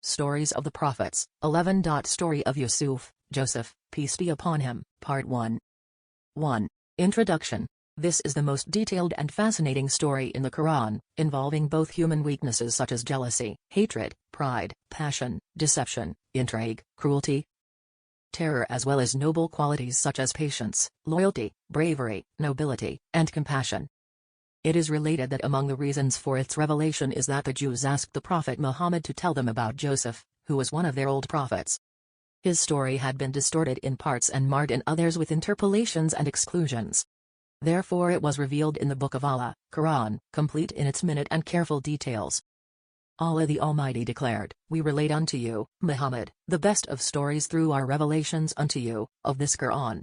Stories of the Prophets, 11. Story of Yusuf, Joseph, peace be upon him, Part 1. 1. Introduction. This is the most detailed and fascinating story in the Quran, involving both human weaknesses such as jealousy, hatred, pride, passion, deception, intrigue, cruelty, terror, as well as noble qualities such as patience, loyalty, bravery, nobility, and compassion. It is related that among the reasons for its revelation is that the Jews asked the Prophet Muhammad to tell them about Joseph, who was one of their old prophets. His story had been distorted in parts and marred in others with interpolations and exclusions. Therefore it was revealed in the Book of Allah, Quran, complete in its minute and careful details. Allah the Almighty declared, "We relate unto you, Muhammad, the best of stories through our revelations unto you, of this Quran.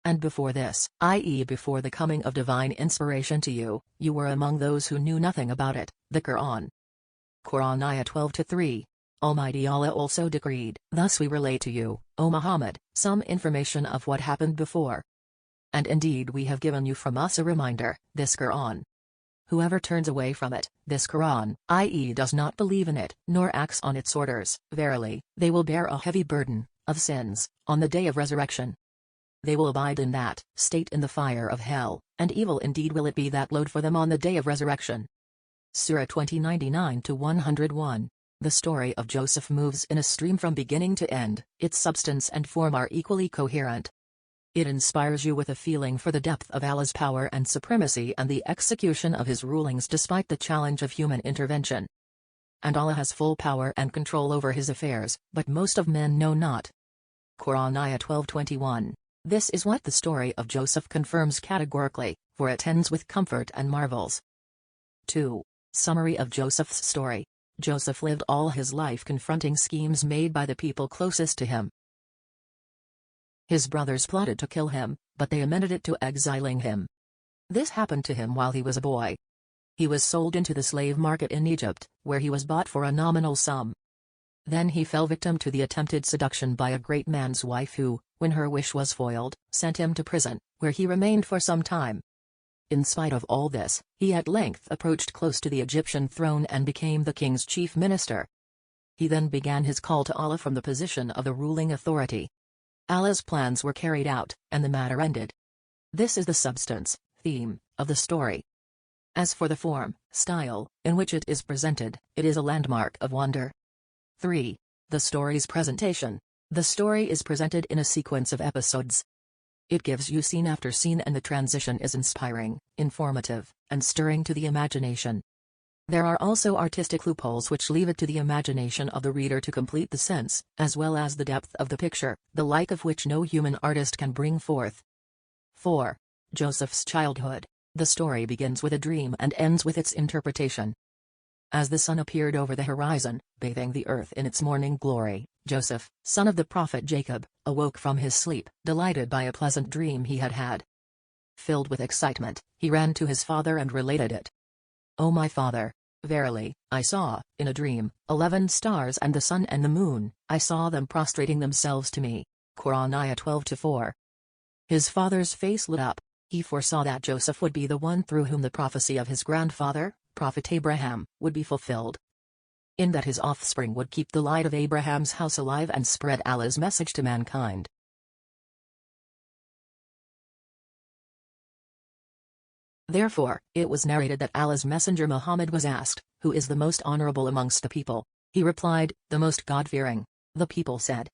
And before this, i.e. before the coming of divine inspiration to you, you were among those who knew nothing about it." The Quran. Quran Ayah 12-3. Almighty Allah also decreed, "Thus we relate to you, O Muhammad, some information of what happened before. And indeed we have given you from us a reminder, this Quran. Whoever turns away from it, this Quran, i.e. does not believe in it, nor acts on its orders, verily, they will bear a heavy burden, of sins, on the day of resurrection. They will abide in that state in the fire of hell, and evil indeed will it be that load for them on the day of resurrection." Surah 20:99-101. The story of Joseph moves in a stream from beginning to end, its substance and form are equally coherent. It inspires you with a feeling for the depth of Allah's power and supremacy and the execution of his rulings despite the challenge of human intervention. And Allah has full power and control over his affairs, but most of men know not. Quran Ayah 12:21. This is what the story of Joseph confirms categorically, for it ends with comfort and marvels. 2. Summary of Joseph's story. Joseph lived all his life confronting schemes made by the people closest to him. His brothers plotted to kill him, but they amended it to exiling him. This happened to him while he was a boy. He was sold into the slave market in Egypt, where he was bought for a nominal sum. Then he fell victim to the attempted seduction by a great man's wife who, when her wish was foiled, sent him to prison, where he remained for some time. In spite of all this, he at length approached close to the Egyptian throne and became the king's chief minister. He then began his call to Allah from the position of the ruling authority. Allah's plans were carried out, and the matter ended. This is the substance, theme, of the story. As for the form, style, in which it is presented, it is a landmark of wonder. 3. The story's presentation. The story is presented in a sequence of episodes. It gives you scene after scene and the transition is inspiring, informative, and stirring to the imagination. There are also artistic loopholes which leave it to the imagination of the reader to complete the sense, as well as the depth of the picture, the like of which no human artist can bring forth. 4. Joseph's childhood. The story begins with a dream and ends with its interpretation. As the sun appeared over the horizon, bathing the earth in its morning glory, Joseph, son of the prophet Jacob, awoke from his sleep, delighted by a pleasant dream he had had. Filled with excitement, he ran to his father and related it. "O my father, verily, I saw, in a dream, 11 stars and the sun and the moon, I saw them prostrating themselves to me." Quran Ayah 12-4. His father's face lit up. He foresaw that Joseph would be the one through whom the prophecy of his grandfather, Prophet Abraham, would be fulfilled. In that his offspring would keep the light of Abraham's house alive and spread Allah's message to mankind. Therefore, it was narrated that Allah's messenger Muhammad was asked, "Who is the most honorable amongst the people?" He replied, "The most God-fearing." The people said,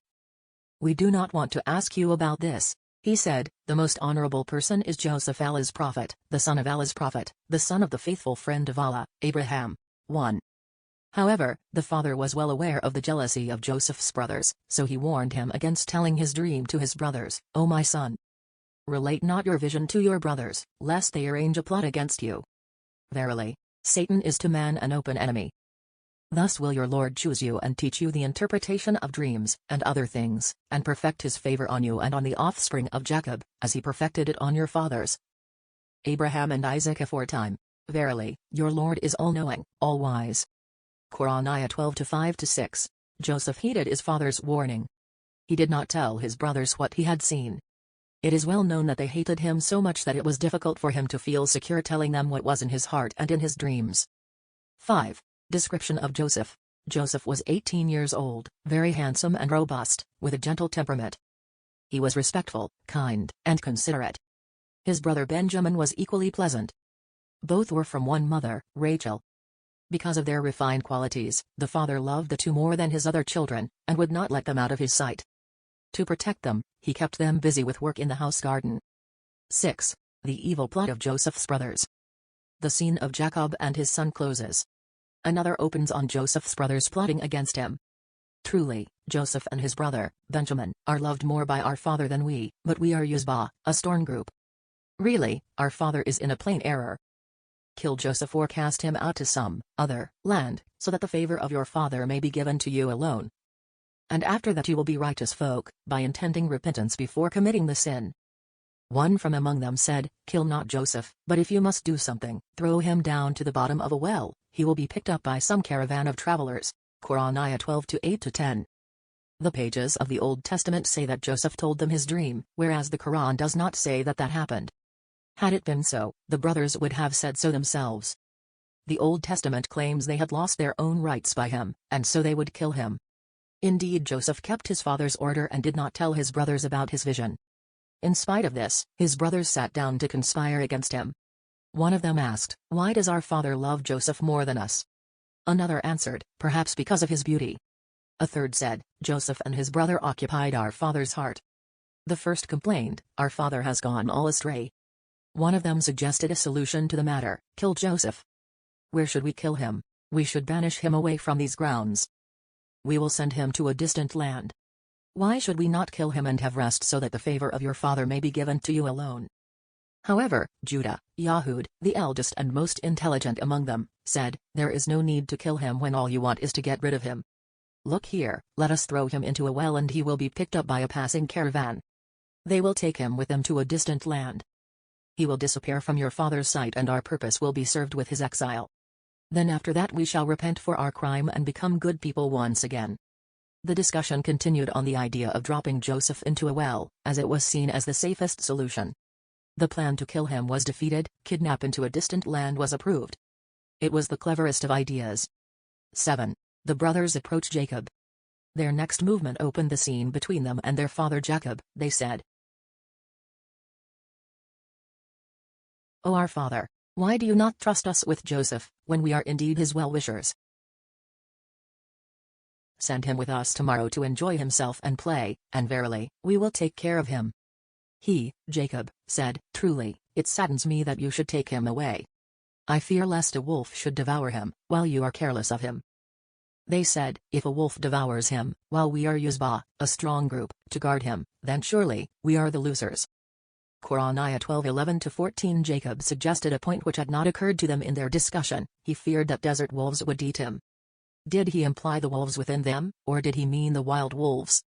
"We do not want to ask you about this." He said, "The most honorable person is Joseph, Allah's prophet, the son of Allah's prophet, the son of the faithful friend of Allah, Abraham." 1. However, the father was well aware of the jealousy of Joseph's brothers, so he warned him against telling his dream to his brothers. "O my son, relate not your vision to your brothers, lest they arrange a plot against you. Verily, Satan is to man an open enemy. Thus will your Lord choose you and teach you the interpretation of dreams, and other things, and perfect his favor on you and on the offspring of Jacob, as he perfected it on your fathers, Abraham and Isaac aforetime. Verily, your Lord is all-knowing, all-wise." Quran Ayah 12-5-6. Joseph heeded his father's warning. He did not tell his brothers what he had seen. It is well known that they hated him so much that it was difficult for him to feel secure telling them what was in his heart and in his dreams. 5. Description of Joseph. Joseph was 18 years old, very handsome and robust, with a gentle temperament. He was respectful, kind, and considerate. His brother Benjamin was equally pleasant. Both were from one mother, Rachel. Because of their refined qualities, the father loved the two more than his other children, and would not let them out of his sight. To protect them, he kept them busy with work in the house garden. 6. The evil plot of Joseph's brothers. The scene of Jacob and his son closes. Another opens on Joseph's brothers plotting against him. Truly, Joseph and his brother, Benjamin, are loved more by our father than we, but we are Yusbah, a storm group. Really, our father is in a plain error. Kill Joseph or cast him out to some other land, so that the favor of your father may be given to you alone. And after that you will be righteous folk, by intending repentance before committing the sin. One from among them said, Kill not Joseph, but if you must do something, throw him down to the bottom of a well, he will be picked up by some caravan of travelers. Quran Ayah 12-8-10. The pages of the Old Testament say that Joseph told them his dream, whereas the Quran does not say that that happened. Had it been so, the brothers would have said so themselves. The Old Testament claims they had lost their own rights by him, and so they would kill him. Indeed, Joseph kept his father's order and did not tell his brothers about his vision. In spite of this, his brothers sat down to conspire against him. One of them asked, Why does our father love Joseph more than us? Another answered, Perhaps because of his beauty. A third said, Joseph and his brother occupied our father's heart. The first complained, Our father has gone all astray. One of them suggested a solution to the matter, Kill Joseph. Where should we kill him? We should banish him away from these grounds. We will send him to a distant land. Why should we not kill him and have rest so that the favor of your father may be given to you alone? However, Judah, Yahud, the eldest and most intelligent among them, said, There is no need to kill him when all you want is to get rid of him. Look here, let us throw him into a well and he will be picked up by a passing caravan. They will take him with them to a distant land. He will disappear from your father's sight and our purpose will be served with his exile. Then after that we shall repent for our crime and become good people once again. The discussion continued on the idea of dropping Joseph into a well, as it was seen as the safest solution. The plan to kill him was defeated, kidnap into a distant land was approved. It was the cleverest of ideas. 7. The brothers approach Jacob. Their next movement opened the scene between them and their father Jacob. They said, O our father, why do you not trust us with Joseph, when we are indeed his well-wishers? Send him with us tomorrow to enjoy himself and play, and verily, we will take care of him. He, Jacob, said, Truly, it saddens me that you should take him away. I fear lest a wolf should devour him, while you are careless of him. They said, If a wolf devours him, while we are Yusbah, a strong group, to guard him, then surely, we are the losers. Quran Ayah 12-11-14. Jacob suggested a point which had not occurred to them in their discussion. He feared that desert wolves would eat him. Did he imply the wolves within them, or did he mean the wild wolves?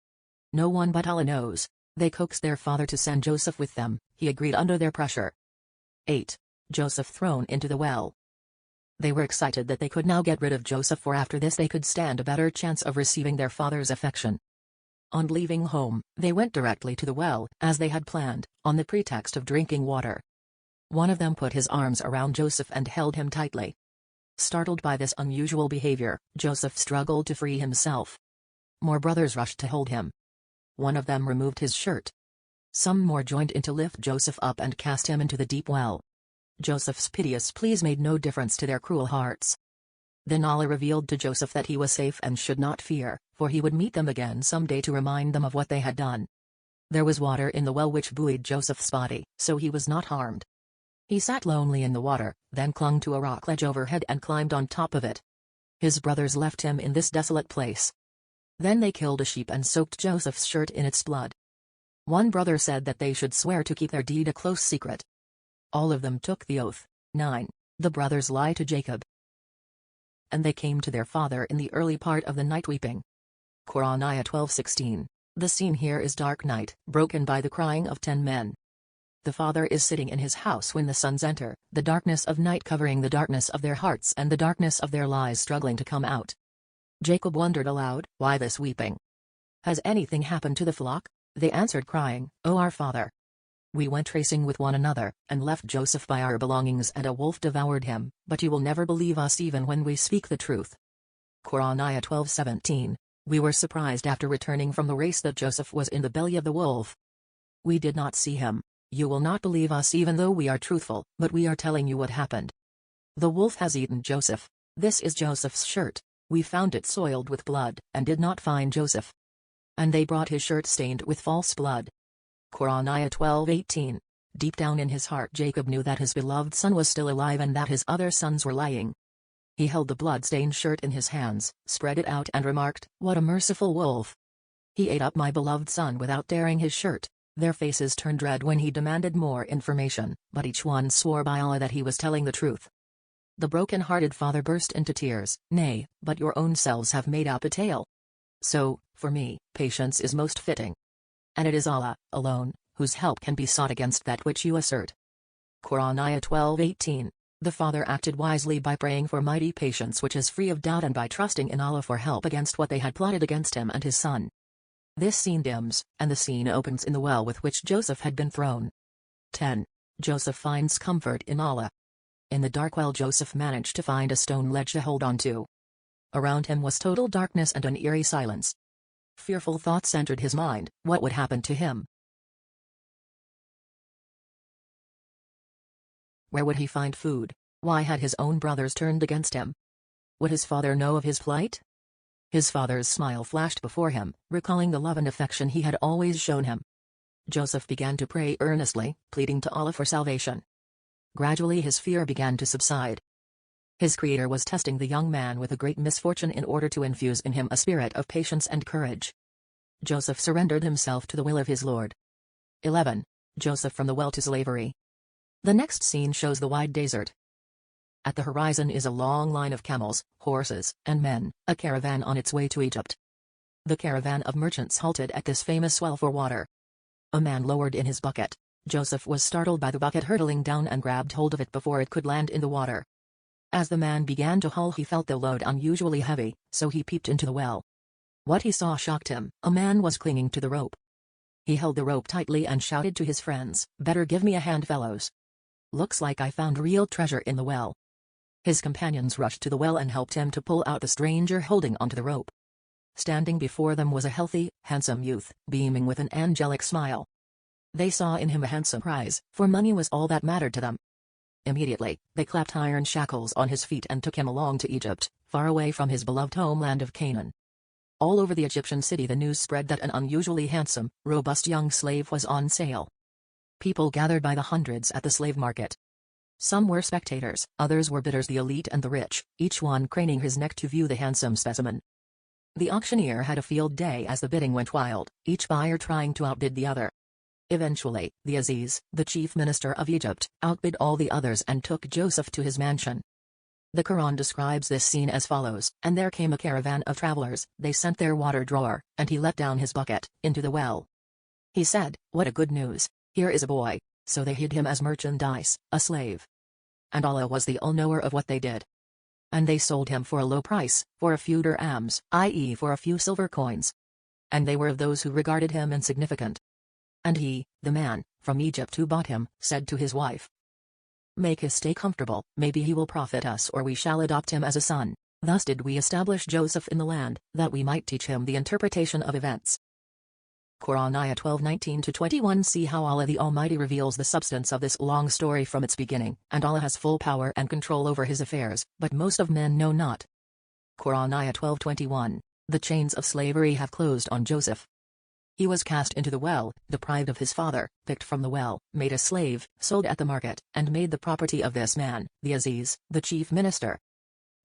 No one but Allah knows. They coaxed their father to send Joseph with them. He agreed under their pressure. 8. Joseph thrown into the well. They were excited that they could now get rid of Joseph, for after this they could stand a better chance of receiving their father's affection. On leaving home, they went directly to the well, as they had planned, on the pretext of drinking water. One of them put his arms around Joseph and held him tightly. Startled by this unusual behavior, Joseph struggled to free himself. More brothers rushed to hold him. One of them removed his shirt. Some more joined in to lift Joseph up and cast him into the deep well. Joseph's piteous pleas made no difference to their cruel hearts. Then Allah revealed to Joseph that he was safe and should not fear, for he would meet them again someday to remind them of what they had done. There was water in the well which buoyed Joseph's body, so he was not harmed. He sat lonely in the water, then clung to a rock ledge overhead and climbed on top of it. His brothers left him in this desolate place. Then they killed a sheep and soaked Joseph's shirt in its blood. One brother said that they should swear to keep their deed a close secret. All of them took the oath. 9. The brothers lie to Jacob. And they came to their father in the early part of the night weeping. Quran Ayah 12-16. The scene here is dark night, broken by the crying of 10 men. The father is sitting in his house when the sons enter, the darkness of night covering the darkness of their hearts and the darkness of their lies struggling to come out. Jacob wondered aloud, Why this weeping? Has anything happened to the flock? They answered crying, O our father. We went racing with one another, and left Joseph by our belongings and a wolf devoured him, but you will never believe us even when we speak the truth. Quran Ayah 12:17. We were surprised after returning from the race that Joseph was in the belly of the wolf. We did not see him. You will not believe us even though we are truthful, but we are telling you what happened. The wolf has eaten Joseph. This is Joseph's shirt. We found it soiled with blood, and did not find Joseph. And they brought his shirt stained with false blood. Quran Ayah 12:18. Deep down in his heart Jacob knew that his beloved son was still alive and that his other sons were lying. He held the blood-stained shirt in his hands, spread it out and remarked, "What a merciful wolf! He ate up my beloved son without tearing his shirt." Their faces turned red when he demanded more information, but each one swore by Allah that he was telling the truth. The broken-hearted father burst into tears. "Nay, but your own selves have made up a tale. So, for me, patience is most fitting. And it is Allah, alone, whose help can be sought against that which you assert." Quran Ayah 12:18. The father acted wisely by praying for mighty patience which is free of doubt and by trusting in Allah for help against what they had plotted against him and his son. This scene dims, and the scene opens in the well with which Joseph had been thrown. 10. Joseph finds comfort in Allah. In the dark well Joseph managed to find a stone ledge to hold on to. Around him was total darkness and an eerie silence. Fearful thoughts entered his mind. What would happen to him? Where would he find food? Why had his own brothers turned against him? Would his father know of his plight? His father's smile flashed before him, recalling the love and affection he had always shown him. Joseph began to pray earnestly, pleading to Allah for salvation. Gradually his fear began to subside. His Creator was testing the young man with a great misfortune in order to infuse in him a spirit of patience and courage. Joseph surrendered himself to the will of his Lord. 11. Joseph from the well to slavery. The next scene shows the wide desert. At the horizon is a long line of camels, horses, and men, a caravan on its way to Egypt. The caravan of merchants halted at this famous well for water. A man lowered in his bucket. Joseph was startled by the bucket hurtling down and grabbed hold of it before it could land in the water. As the man began to haul he felt the load unusually heavy, so he peeped into the well. What he saw shocked him. A man was clinging to the rope. He held the rope tightly and shouted to his friends, "Better give me a hand, fellows. Looks like I found real treasure in the well." His companions rushed to the well and helped him to pull out the stranger holding onto the rope. Standing before them was a healthy, handsome youth, beaming with an angelic smile. They saw in him a handsome prize, for money was all that mattered to them. Immediately, they clapped iron shackles on his feet and took him along to Egypt, far away from his beloved homeland of Canaan. All over the Egyptian city the news spread that an unusually handsome, robust young slave was on sale. People gathered by the hundreds at the slave market. Some were spectators, others were bidders, the elite and the rich, each one craning his neck to view the handsome specimen. The auctioneer had a field day as the bidding went wild, each buyer trying to outbid the other. Eventually, the Aziz, the chief minister of Egypt, outbid all the others and took Joseph to his mansion. The Quran describes this scene as follows, "And there came a caravan of travelers, they sent their water drawer, and he let down his bucket, into the well. He said, 'What a good news, here is a boy,' so they hid him as merchandise, a slave. And Allah was the all-knower of what they did. And they sold him for a low price, for a few dirhams, i.e. for a few silver coins. And they were of those who regarded him insignificant. And he, the man, from Egypt who bought him, said to his wife, 'Make his stay comfortable, maybe he will profit us or we shall adopt him as a son.' Thus did we establish Joseph in the land, that we might teach him the interpretation of events." Quran Ayah 12:19-21. See how Allah the Almighty reveals the substance of this long story from its beginning, and Allah has full power and control over his affairs, but most of men know not. Quran Ayah 12:21. The chains of slavery have closed on Joseph. He was cast into the well, deprived of his father, picked from the well, made a slave, sold at the market, and made the property of this man, the Aziz, the chief minister.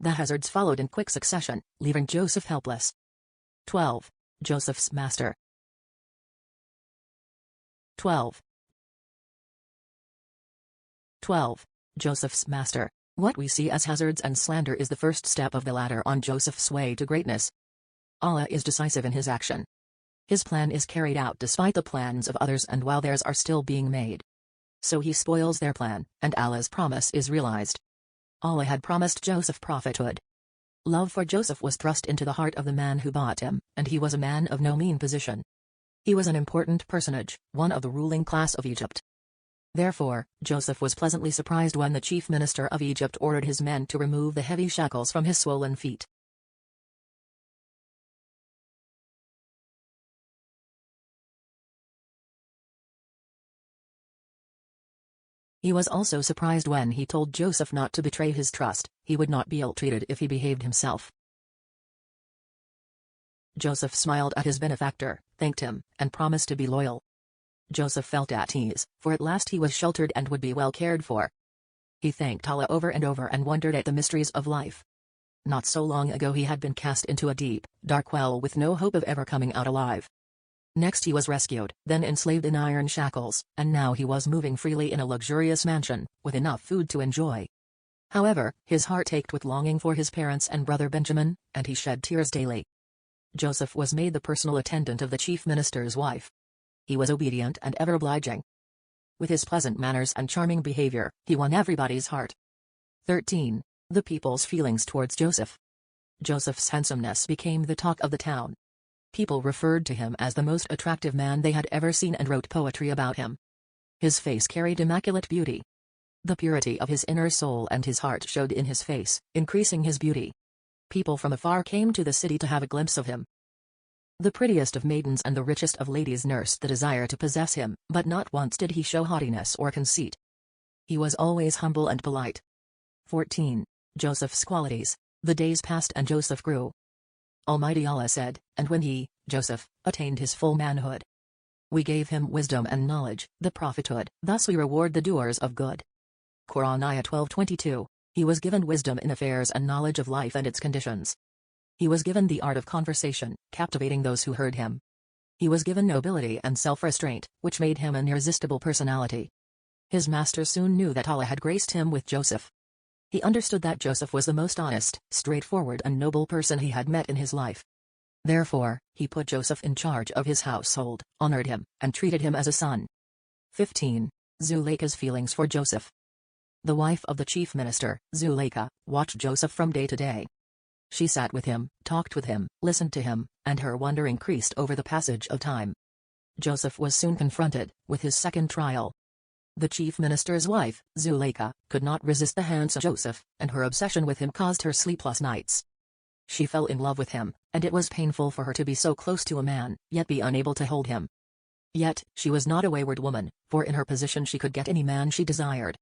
The hazards followed in quick succession, leaving Joseph helpless. 12. Joseph's master. 12. Joseph's master. What we see as hazards and slander is the first step of the ladder on Joseph's way to greatness. Allah is decisive in his action. His plan is carried out despite the plans of others and while theirs are still being made. So he spoils their plan, and Allah's promise is realized. Allah had promised Joseph prophethood. Love for Joseph was thrust into the heart of the man who bought him, and he was a man of no mean position. He was an important personage, one of the ruling class of Egypt. Therefore, Joseph was pleasantly surprised when the chief minister of Egypt ordered his men to remove the heavy shackles from his swollen feet. He was also surprised when he told Joseph not to betray his trust. He would not be ill-treated if he behaved himself. Joseph smiled at his benefactor, thanked him, and promised to be loyal. Joseph felt at ease, for at last he was sheltered and would be well cared for. He thanked Allah over and over and wondered at the mysteries of life. Not so long ago he had been cast into a deep, dark well with no hope of ever coming out alive. Next he was rescued, then enslaved in iron shackles, and now he was moving freely in a luxurious mansion, with enough food to enjoy. However, his heart ached with longing for his parents and brother Benjamin, and he shed tears daily. Joseph was made the personal attendant of the chief minister's wife. He was obedient and ever obliging. With his pleasant manners and charming behavior, he won everybody's heart. 13. The people's feelings towards Joseph. Joseph's handsomeness became the talk of the town. People referred to him as the most attractive man they had ever seen and wrote poetry about him. His face carried immaculate beauty. The purity of his inner soul and his heart showed in his face, increasing his beauty. People from afar came to the city to have a glimpse of him. The prettiest of maidens and the richest of ladies nursed the desire to possess him, but not once did he show haughtiness or conceit. He was always humble and polite. 14. Joseph's qualities. The days passed and Joseph grew. Almighty Allah said, and when he, Joseph, attained his full manhood, we gave him wisdom and knowledge, the prophethood, thus we reward the doers of good. Quran Ayah 12:22. He was given wisdom in affairs and knowledge of life and its conditions. He was given the art of conversation, captivating those who heard him. He was given nobility and self-restraint, which made him an irresistible personality. His master soon knew that Allah had graced him with Joseph. He understood that Joseph was the most honest, straightforward and noble person he had met in his life. Therefore, he put Joseph in charge of his household, honored him, and treated him as a son. 15. Zuleika's feelings for Joseph. The wife of the chief minister, Zuleika, watched Joseph from day to day. She sat with him, talked with him, listened to him, and her wonder increased over the passage of time. Joseph was soon confronted with his second trial. The chief minister's wife, Zuleika, could not resist the handsome Joseph, and her obsession with him caused her sleepless nights. She fell in love with him, and it was painful for her to be so close to a man, yet be unable to hold him. Yet, she was not a wayward woman, for in her position she could get any man she desired.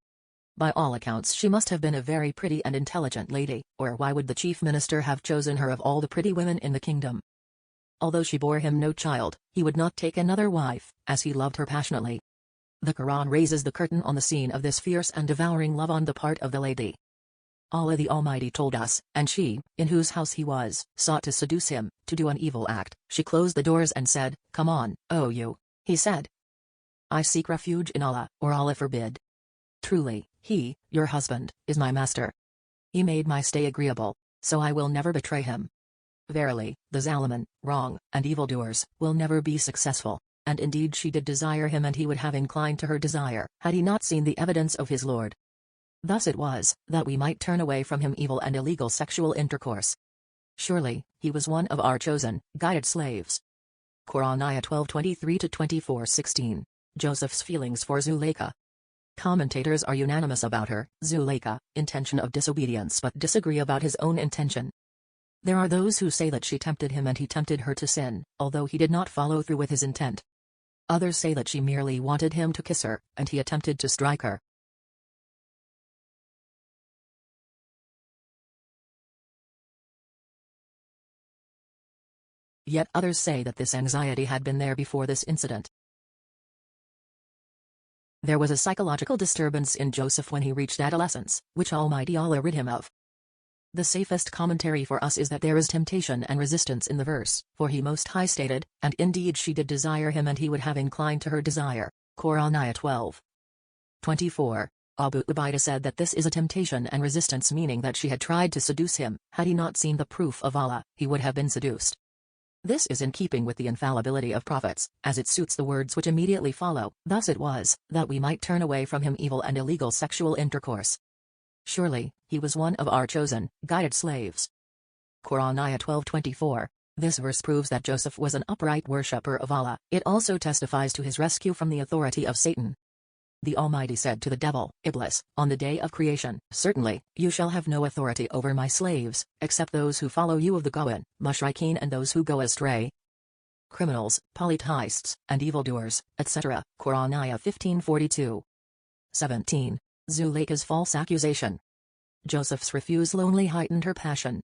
By all accounts she must have been a very pretty and intelligent lady, or why would the chief minister have chosen her of all the pretty women in the kingdom? Although she bore him no child, he would not take another wife, as he loved her passionately. The Quran raises the curtain on the scene of this fierce and devouring love on the part of the lady. Allah the Almighty told us, and she, in whose house he was, sought to seduce him, to do an evil act. She closed the doors and said, "Come on, O you." He said, "I seek refuge in Allah, or Allah forbid. Truly, he, your husband, is my master. He made my stay agreeable, so I will never betray him. Verily, the Zalimin, wrong, and evildoers, will never be successful." And indeed she did desire him and he would have inclined to her desire, had he not seen the evidence of his Lord. Thus it was, that we might turn away from him evil and illegal sexual intercourse. Surely, he was one of our chosen, guided slaves. Quran Ayah 12:23-24:16. Joseph's feelings for Zuleika. Commentators are unanimous about her, Zuleika, intention of disobedience but disagree about his own intention. There are those who say that she tempted him and he tempted her to sin, although he did not follow through with his intent. Others say that she merely wanted him to kiss her, and he attempted to strike her. Yet others say that this anxiety had been there before this incident. There was a psychological disturbance in Joseph when he reached adolescence, which Almighty Allah rid him of. The safest commentary for us is that there is temptation and resistance in the verse, for he Most High stated, and indeed she did desire him and he would have inclined to her desire. Quran Ayah 12:24. Abu Ubaidah said that this is a temptation and resistance, meaning that she had tried to seduce him. Had he not seen the proof of Allah, he would have been seduced. This is in keeping with the infallibility of prophets, as it suits the words which immediately follow. Thus it was, that we might turn away from him evil and illegal sexual intercourse. Surely, he was one of our chosen, guided slaves. Quran Ayah 12:24. This verse proves that Joseph was an upright worshipper of Allah. It also testifies to his rescue from the authority of Satan. The Almighty said to the devil, Iblis, on the day of creation, "Certainly, you shall have no authority over my slaves, except those who follow you of the Goan, Mushrikeen and those who go astray. Criminals, polytheists, and evildoers, etc." Quran Ayah 15:42. 17. Zuleika's false accusation. Joseph's refusal only heightened her passion.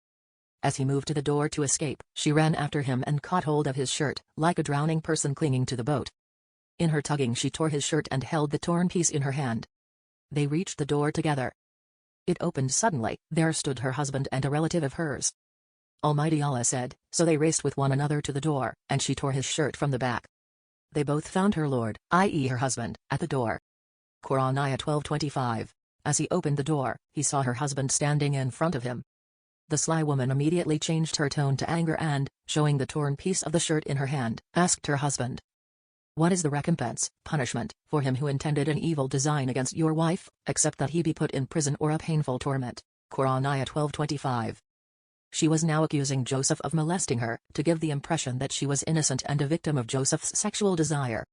As he moved to the door to escape, she ran after him and caught hold of his shirt, like a drowning person clinging to the boat. In her tugging she tore his shirt and held the torn piece in her hand. They reached the door together. It opened suddenly. There stood her husband and a relative of hers. Almighty Allah said, so they raced with one another to the door, and she tore his shirt from the back. They both found her Lord, i.e. her husband, at the door. Quran Ayah 12:25. As he opened the door, he saw her husband standing in front of him. The sly woman immediately changed her tone to anger and, showing the torn piece of the shirt in her hand, asked her husband, "What is the recompense, punishment, for him who intended an evil design against your wife, except that he be put in prison or a painful torment?" Quran Ayah 12:25. She was now accusing Joseph of molesting her, to give the impression that she was innocent and a victim of Joseph's sexual desire.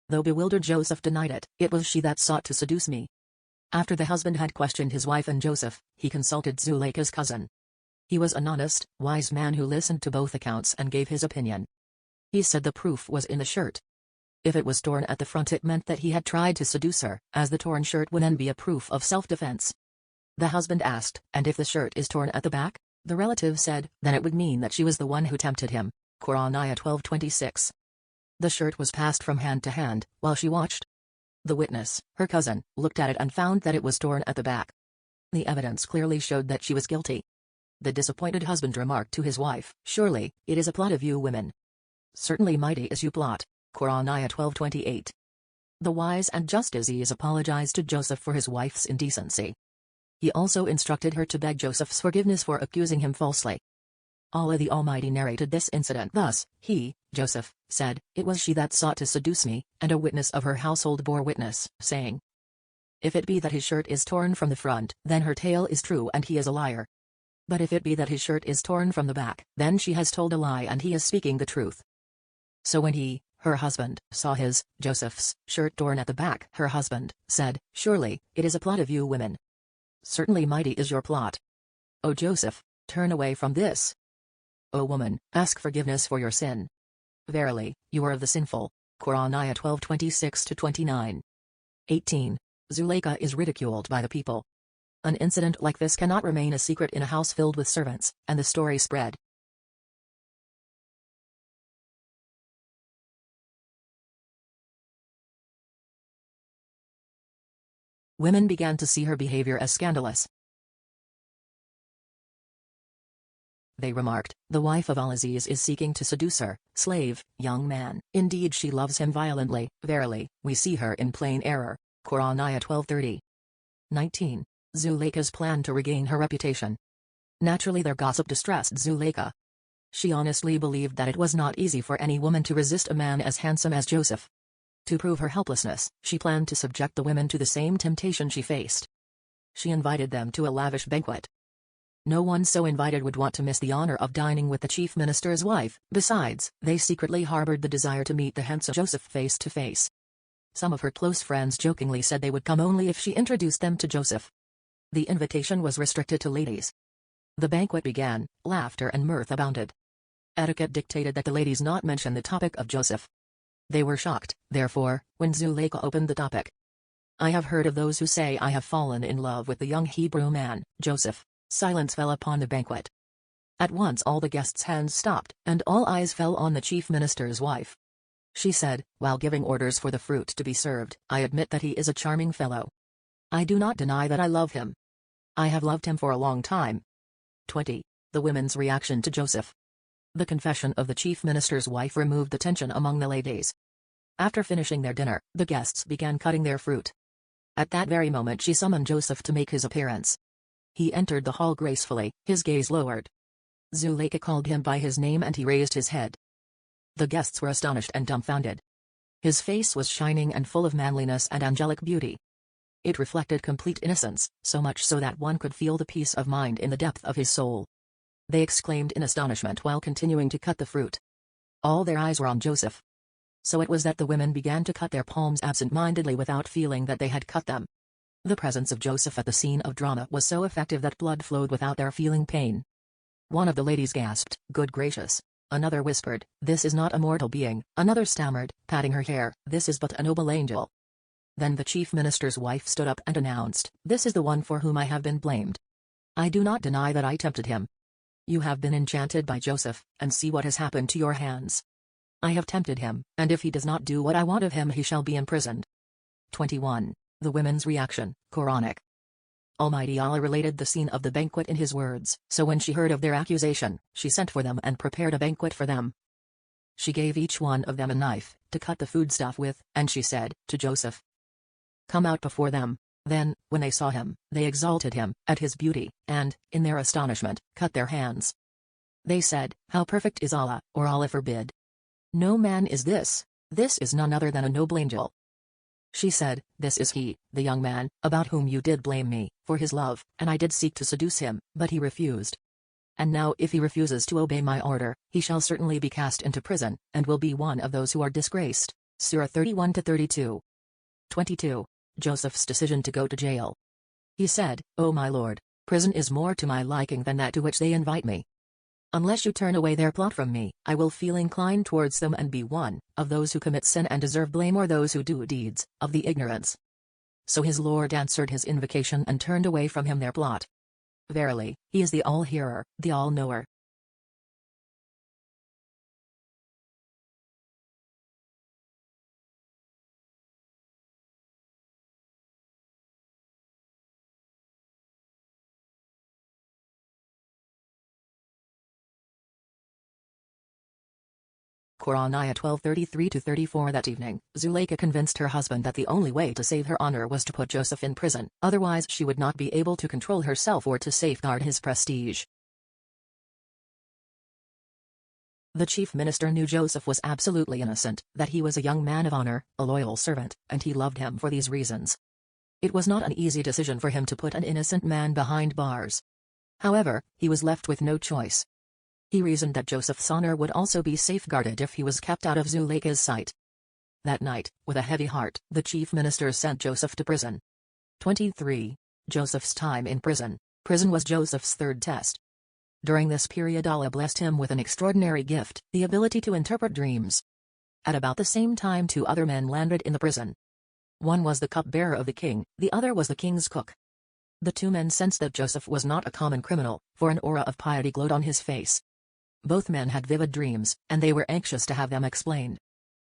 Though bewildered, Joseph denied it. "It was she that sought to seduce me." After the husband had questioned his wife and Joseph, he consulted Zuleika's cousin. He was an honest, wise man who listened to both accounts and gave his opinion. He said the proof was in the shirt. If it was torn at the front, it meant that he had tried to seduce her, as the torn shirt would then be a proof of self-defense. The husband asked, "And if the shirt is torn at the back?" The relative said, "Then it would mean that she was the one who tempted him." Quran Ayah 12:26. The shirt was passed from hand to hand, while she watched. The witness, her cousin, looked at it and found that it was torn at the back. The evidence clearly showed that she was guilty. The disappointed husband remarked to his wife, "Surely, it is a plot of you women." "Certainly mighty is you plot." Quran Ayah 12:28. The wise and just Aziz apologized to Joseph for his wife's indecency. He also instructed her to beg Joseph's forgiveness for accusing him falsely. Allah the Almighty narrated this incident thus: He, Joseph, said, "It was she that sought to seduce me, and a witness of her household bore witness, saying, if it be that his shirt is torn from the front, then her tale is true and he is a liar. But if it be that his shirt is torn from the back, then she has told a lie and he is speaking the truth." So when he, her husband, saw his, Joseph's, shirt torn at the back, her husband, said, "Surely, it is a plot of you women. Certainly mighty is your plot. O Joseph, turn away from this. O woman, ask forgiveness for your sin. Verily, you are of the sinful." Quran Ayah 12:26-29. 18. Zuleika is ridiculed by the people. An incident like this cannot remain a secret in a house filled with servants, and the story spread. Women began to see her behavior as scandalous. They remarked, "The wife of Al-Aziz is seeking to seduce her, slave, young man. Indeed she loves him violently. Verily, we see her in plain error." Quran Ayah 12:30. 19. Zuleika's plan to regain her reputation. Naturally their gossip distressed Zuleika. She honestly believed that it was not easy for any woman to resist a man as handsome as Joseph. To prove her helplessness, she planned to subject the women to the same temptation she faced. She invited them to a lavish banquet. No one so invited would want to miss the honor of dining with the chief minister's wife. Besides, they secretly harbored the desire to meet the handsome Joseph face to face. Some of her close friends jokingly said they would come only if she introduced them to Joseph. The invitation was restricted to ladies. The banquet began, laughter and mirth abounded. Etiquette dictated that the ladies not mention the topic of Joseph. They were shocked, therefore, when Zuleika opened the topic. "I have heard of those who say I have fallen in love with the young Hebrew man, Joseph." Silence fell upon the banquet. At once all the guests' hands stopped, and all eyes fell on the chief minister's wife. She said, while giving orders for the fruit to be served, "I admit that he is a charming fellow. I do not deny that I love him. I have loved him for a long time." 20. The women's reaction to Joseph. The confession of the chief minister's wife removed the tension among the ladies. After finishing their dinner, the guests began cutting their fruit. At that very moment she summoned Joseph to make his appearance. He entered the hall gracefully, his gaze lowered. Zuleika called him by his name and he raised his head. The guests were astonished and dumbfounded. His face was shining and full of manliness and angelic beauty. It reflected complete innocence, so much so that one could feel the peace of mind in the depth of his soul. They exclaimed in astonishment while continuing to cut the fruit. All their eyes were on Joseph. So it was that the women began to cut their palms absent-mindedly without feeling that they had cut them. The presence of Joseph at the scene of drama was so effective that blood flowed without their feeling pain. One of the ladies gasped, "Good gracious." Another whispered, "This is not a mortal being." Another stammered, patting her hair, "This is but a noble angel." Then the chief minister's wife stood up and announced, "This is the one for whom I have been blamed. I do not deny that I tempted him. You have been enchanted by Joseph, and see what has happened to your hands. I have tempted him, and if he does not do what I want of him he shall be imprisoned." 21. The women's reaction, Quranic. Almighty Allah related the scene of the banquet in his words, "So when she heard of their accusation, she sent for them and prepared a banquet for them. She gave each one of them a knife, to cut the foodstuff with, and she said to Joseph, 'Come out before them.' Then, when they saw him, they exalted him, at his beauty, and, in their astonishment, cut their hands. They said, 'How perfect is Allah, or Allah forbid. No man is this is none other than a noble angel.' She said, 'This is he, the young man, about whom you did blame me, for his love, and I did seek to seduce him, but he refused. And now if he refuses to obey my order, he shall certainly be cast into prison, and will be one of those who are disgraced.' Surah 31-32. 22. Joseph's decision to go to jail. He said, 'O my Lord, prison is more to my liking than that to which they invite me. Unless you turn away their plot from me, I will feel inclined towards them and be one of those who commit sin and deserve blame, or those who do deeds of the ignorance.' So his Lord answered his invocation and turned away from him their plot. Verily, he is the all-hearer, the all-knower. Quran Ayah 12:33-34. That evening, Zuleika convinced her husband that the only way to save her honor was to put Joseph in prison, otherwise she would not be able to control herself or to safeguard his prestige. The chief minister knew Joseph was absolutely innocent, that he was a young man of honor, a loyal servant, and he loved him for these reasons. It was not an easy decision for him to put an innocent man behind bars. However, he was left with no choice. He reasoned that Joseph's honor would also be safeguarded if he was kept out of Zuleika's sight. That night, with a heavy heart, the chief minister sent Joseph to prison. 23. Joseph's time in prison. Prison was Joseph's third test. During this period Allah blessed him with an extraordinary gift, the ability to interpret dreams. At about the same time 2 other men landed in the prison. One was the cupbearer of the king, the other was the king's cook. The 2 men sensed that Joseph was not a common criminal, for an aura of piety glowed on his face. Both men had vivid dreams, and they were anxious to have them explained.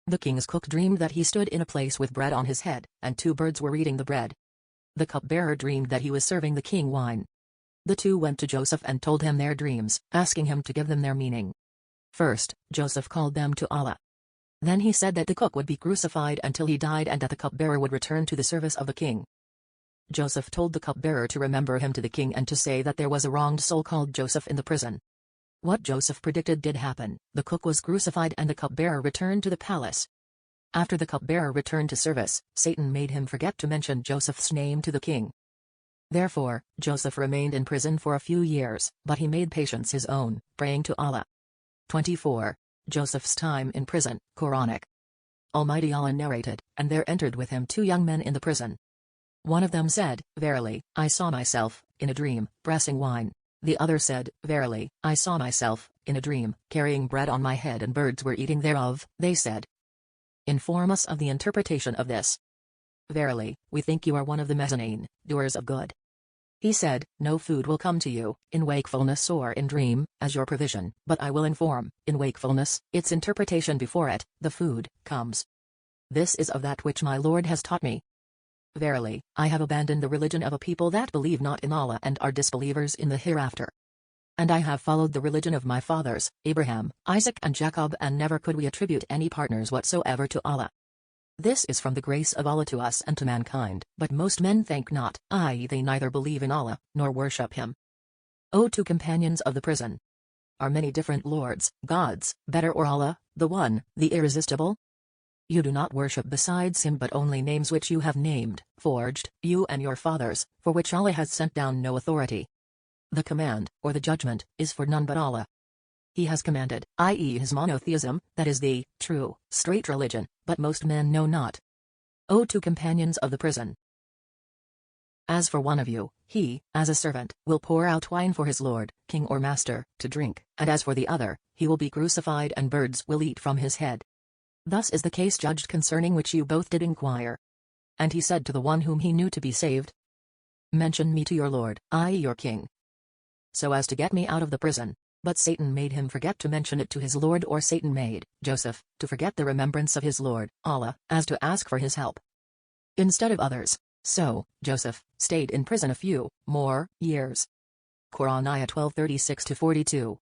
The king's cook dreamed that he stood in a place with bread on his head, and 2 birds were eating the bread. The cupbearer dreamed that he was serving the king wine. The 2 went to Joseph and told him their dreams, asking him to give them their meaning. First, Joseph called them to Allah. Then he said that the cook would be crucified until he died and that the cupbearer would return to the service of the king. Joseph told the cupbearer to remember him to the king and to say that there was a wronged soul called Joseph in the prison. What Joseph predicted did happen. The cook was crucified and the cupbearer returned to the palace. After the cupbearer returned to service, Satan made him forget to mention Joseph's name to the king. Therefore, Joseph remained in prison for a few years, but he made patience his own, praying to Allah. 24. Joseph's time in prison, Quranic. Almighty Allah narrated, and there entered with him 2 young men in the prison. One of them said, "Verily, I saw myself, in a dream, pressing wine." The other said, "Verily, I saw myself, in a dream, carrying bread on my head and birds were eating thereof." They said, "Inform us of the interpretation of this." "Verily, we think you are one of the mezzanine, doers of good." He said, "No food will come to you, in wakefulness or in dream, as your provision, but I will inform, in wakefulness, its interpretation before it, the food, comes. This is of that which my Lord has taught me. Verily, I have abandoned the religion of a people that believe not in Allah and are disbelievers in the hereafter. And I have followed the religion of my fathers, Abraham, Isaac and Jacob, and never could we attribute any partners whatsoever to Allah. This is from the grace of Allah to us and to mankind, but most men think not, i.e. they neither believe in Allah, nor worship Him. O 2 companions of the prison! Are many different lords, gods, better or Allah, the One, the Irresistible? You do not worship besides Him but only names which you have named, forged, you and your fathers, for which Allah has sent down no authority. The command, or the judgment, is for none but Allah. He has commanded, i.e. His monotheism, that is the true, straight religion, but most men know not. O 2 companions of the prison! As for one of you, he, as a servant, will pour out wine for his lord, king or master, to drink, and as for the other, he will be crucified and birds will eat from his head. Thus is the case judged concerning which you both did inquire. And he said to the one whom he knew to be saved, "Mention me to your Lord, I your king, so as to get me out of the prison." But Satan made him forget to mention it to his Lord, or Satan made Joseph to forget the remembrance of his Lord, Allah, as to ask for his help instead of others. So, Joseph stayed in prison a few more years. Quran Ayah 12:36-42.